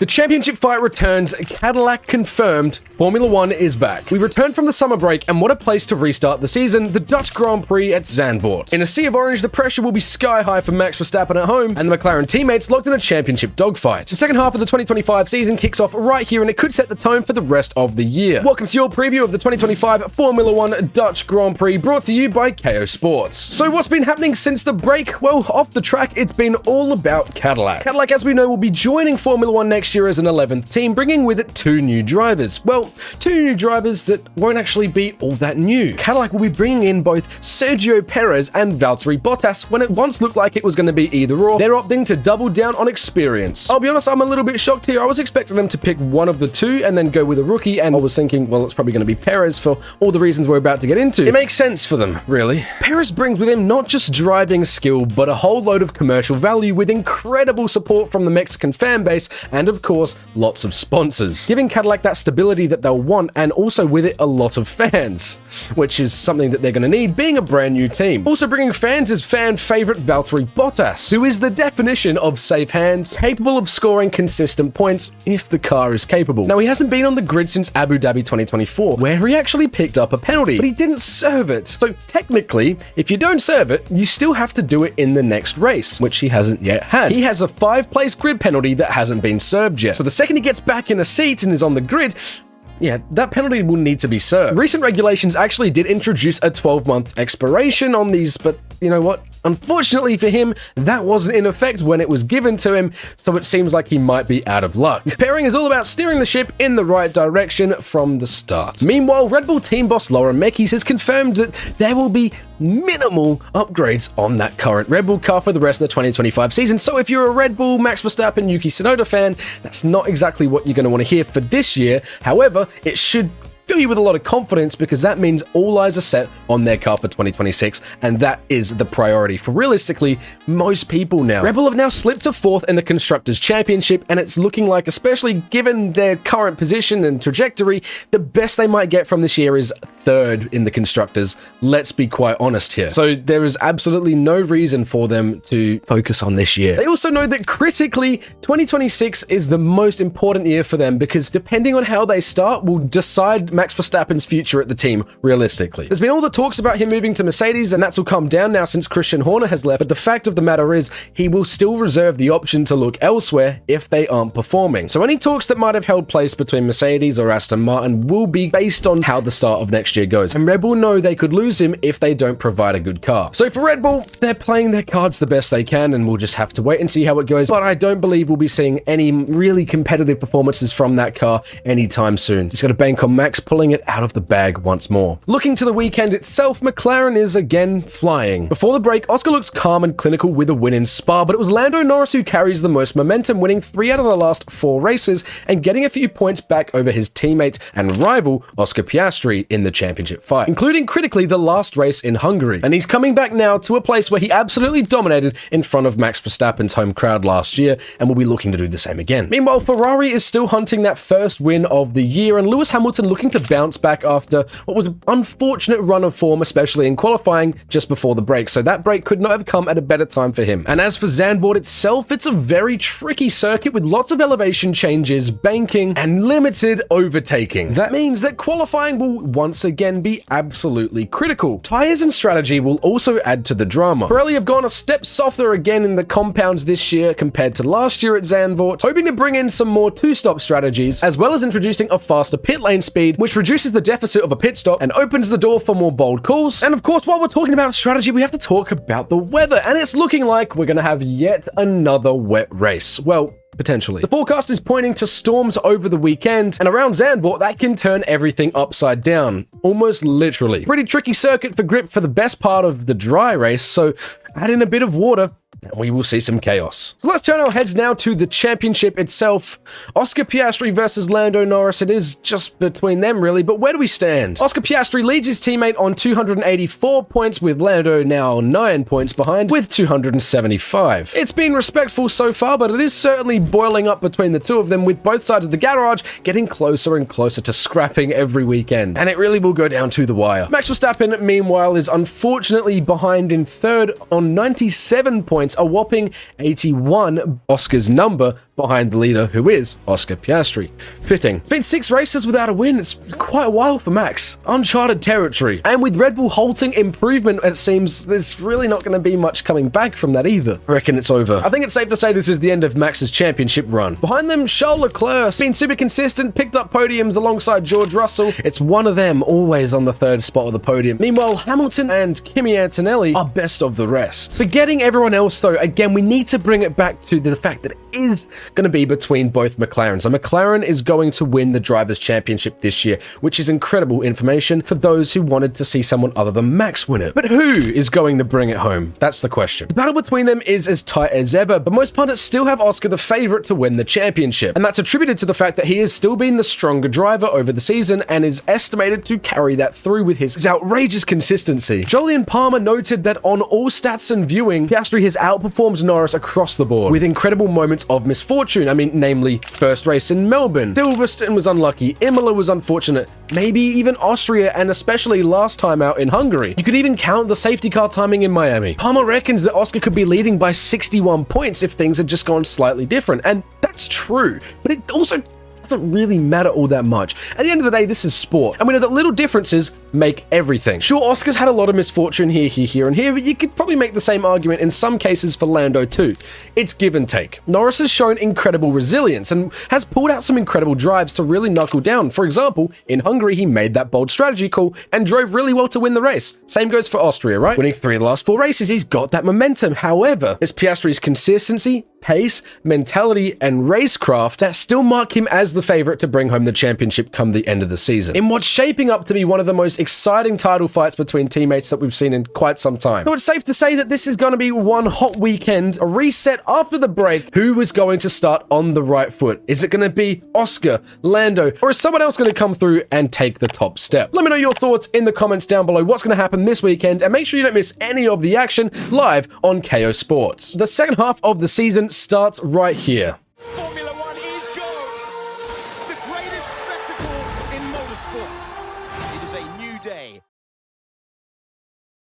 The championship fight returns, Cadillac confirmed, Formula One is back. We return from the summer break, and what a place to restart the season, the Dutch Grand Prix at Zandvoort. In a sea of orange, the pressure will be sky high for Max Verstappen at home, and the McLaren teammates locked in a championship dogfight. The second half of the 2025 season kicks off right here, and it could set the tone for the rest of the year. Welcome to your preview of the 2025 Formula One Dutch Grand Prix, brought to you by Kayo Sports. So what's been happening since the break? Well, off the track, it's been all about Cadillac. Cadillac, as we know, will be joining Formula One next year as an 11th team, bringing with it two new drivers. Well, two new drivers that won't actually be all that new. Cadillac will be bringing in both Sergio Perez and Valtteri Bottas when it once looked like it was going to be either or. They're opting to double down on experience. I'll be honest, I'm a little bit shocked here. I was expecting them to pick one of the two and then go with a rookie, and I was thinking, well, it's probably going to be Perez for all the reasons we're about to get into. It makes sense for them, really. Perez brings with him not just driving skill, but a whole load of commercial value with incredible support from the Mexican fan base and, of course, lots of sponsors, giving Cadillac that stability that they'll want, and also with it a lot of fans, which is something that they're going to need being a brand new team. Also bringing fans is fan favorite Valtteri Bottas, who is the definition of safe hands, capable of scoring consistent points if the car is capable. Now, he hasn't been on the grid since Abu Dhabi 2024, where he actually picked up a penalty, but he didn't serve it. So technically, if you don't serve it, you still have to do it in the next race, which he hasn't yet had. He has a 5-place grid penalty that hasn't been served yet. So the second he gets back in a seat and is on the grid, yeah, that penalty will need to be served. Recent regulations actually did introduce a 12-month expiration on these, but you know what? Unfortunately for him, that wasn't in effect when it was given to him, so it seems like he might be out of luck. His pairing is all about steering the ship in the right direction from the start. Meanwhile, Red Bull team boss Laura Mekies has confirmed that there will be minimal upgrades on that current Red Bull car for the rest of the 2025 season, so if you're a Red Bull, Max Verstappen, Yuki Tsunoda fan, that's not exactly what you're going to want to hear for this year. However, it should fill you with a lot of confidence, because that means all eyes are set on their car for 2026, and that is the priority for realistically most people now. Red Bull have now slipped to 4th in the Constructors' Championship, and it's looking like, especially given their current position and trajectory, the best they might get from this year is 3rd in the Constructors. Let's be quite honest here. So there is absolutely no reason for them to focus on this year. They also know that critically, 2026 is the most important year for them, because depending on how they start will decide Max Verstappen's future at the team, realistically. There's been all the talks about him moving to Mercedes, and that's all calmed down now since Christian Horner has left, but the fact of the matter is, he will still reserve the option to look elsewhere if they aren't performing. So any talks that might have held place between Mercedes or Aston Martin will be based on how the start of next year goes, and Red Bull know they could lose him if they don't provide a good car. So for Red Bull, they're playing their cards the best they can, and we'll just have to wait and see how it goes, but I don't believe we'll be seeing any really competitive performances from that car anytime soon. Just gotta bank on Max pulling it out of the bag once more. Looking to the weekend itself, McLaren is again flying. Before the break, Oscar looks calm and clinical with a win in Spa, but it was Lando Norris who carries the most momentum, winning 3 out of the last 4 races and getting a few points back over his teammate and rival Oscar Piastri in the championship fight, including critically the last race in Hungary. And he's coming back now to a place where he absolutely dominated in front of Max Verstappen's home crowd last year, and will be looking to do the same again. Meanwhile, Ferrari is still hunting that first win of the year, and Lewis Hamilton looking to bounce back after what was an unfortunate run of form, especially in qualifying just before the break. So that break could not have come at a better time for him. And as for Zandvoort itself, it's a very tricky circuit with lots of elevation changes, banking, and limited overtaking. That means that qualifying will once again be absolutely critical. Tires and strategy will also add to the drama. Pirelli have gone a step softer again in the compounds this year compared to last year at Zandvoort, hoping to bring in some more 2-stop strategies, as well as introducing a faster pit lane speed, which reduces the deficit of a pit stop and opens the door for more bold calls. And of course, while we're talking about strategy, we have to talk about the weather, and it's looking like we're going to have yet another wet race. Well, potentially. The forecast is pointing to storms over the weekend, and around Zandvoort, that can turn everything upside down. Almost literally. Pretty tricky circuit for grip for the best part of the dry race, so add in a bit of water, and we will see some chaos. So let's turn our heads now to the championship itself. Oscar Piastri versus Lando Norris. It is just between them, really, but where do we stand? Oscar Piastri leads his teammate on 284 points, with Lando now 9 points behind with 275. It's been respectful so far, but it is certainly boiling up between the two of them, with both sides of the garage getting closer and closer to scrapping every weekend. And it really will go down to the wire. Max Verstappen, meanwhile, is unfortunately behind in 3rd on 97 points, a whopping 81, Oscar's number, behind the leader, who is Oscar Piastri. Fitting. It's been 6 races without a win. It's quite a while for Max. Uncharted territory. And with Red Bull halting improvement, it seems there's really not going to be much coming back from that either. I reckon it's over. I think it's safe to say this is the end of Max's championship run. Behind them, Charles Leclerc, been super consistent, picked up podiums alongside George Russell. It's one of them always on the 3rd spot of the podium. Meanwhile, Hamilton and Kimi Antonelli are best of the rest. Forgetting everyone else though, again, we need to bring it back to the fact that it is going to be between both McLarens. So McLaren is going to win the Drivers' Championship this year, which is incredible information for those who wanted to see someone other than Max win it. But who is going to bring it home? That's the question. The battle between them is as tight as ever, but most pundits still have Oscar the favorite to win the championship. And that's attributed to the fact that he has still been the stronger driver over the season and is estimated to carry that through with his outrageous consistency. Jolyon Palmer noted that on all stats and viewing, Piastri has outperformed Norris across the board, with incredible moments of misfortune. I mean, namely, first race in Melbourne, Silverstone was unlucky, Imola was unfortunate, maybe even Austria, and especially last time out in Hungary. You could even count the safety car timing in Miami. Palmer reckons that Oscar could be leading by 61 points if things had just gone slightly different, and that's true, but it also doesn't really matter all that much. At the end of the day, this is sport, and we know that little differences make everything. Sure, Oscar's had a lot of misfortune here, and here, but you could probably make the same argument in some cases for Lando too. It's give and take. Norris has shown incredible resilience and has pulled out some incredible drives to really knuckle down. For example, in Hungary, he made that bold strategy call and drove really well to win the race. Same goes for Austria, right? Winning 3 of the last 4 races, he's got that momentum. However, it's Piastri's consistency, pace, mentality, and racecraft that still mark him as the favorite to bring home the championship come the end of the season, in what's shaping up to be one of the most exciting title fights between teammates that we've seen in quite some time. So it's safe to say that this is going to be one hot weekend, a reset after the break. Who is going to start on the right foot? Is it going to be Oscar, Lando, or is someone else going to come through and take the top step? Let me know your thoughts in the comments down below. What's going to happen this weekend, and make sure you don't miss any of the action live on Kayo Sports. The second half of the season starts right here. Formula One is going. The greatest spectacle in motorsports. It is a new day.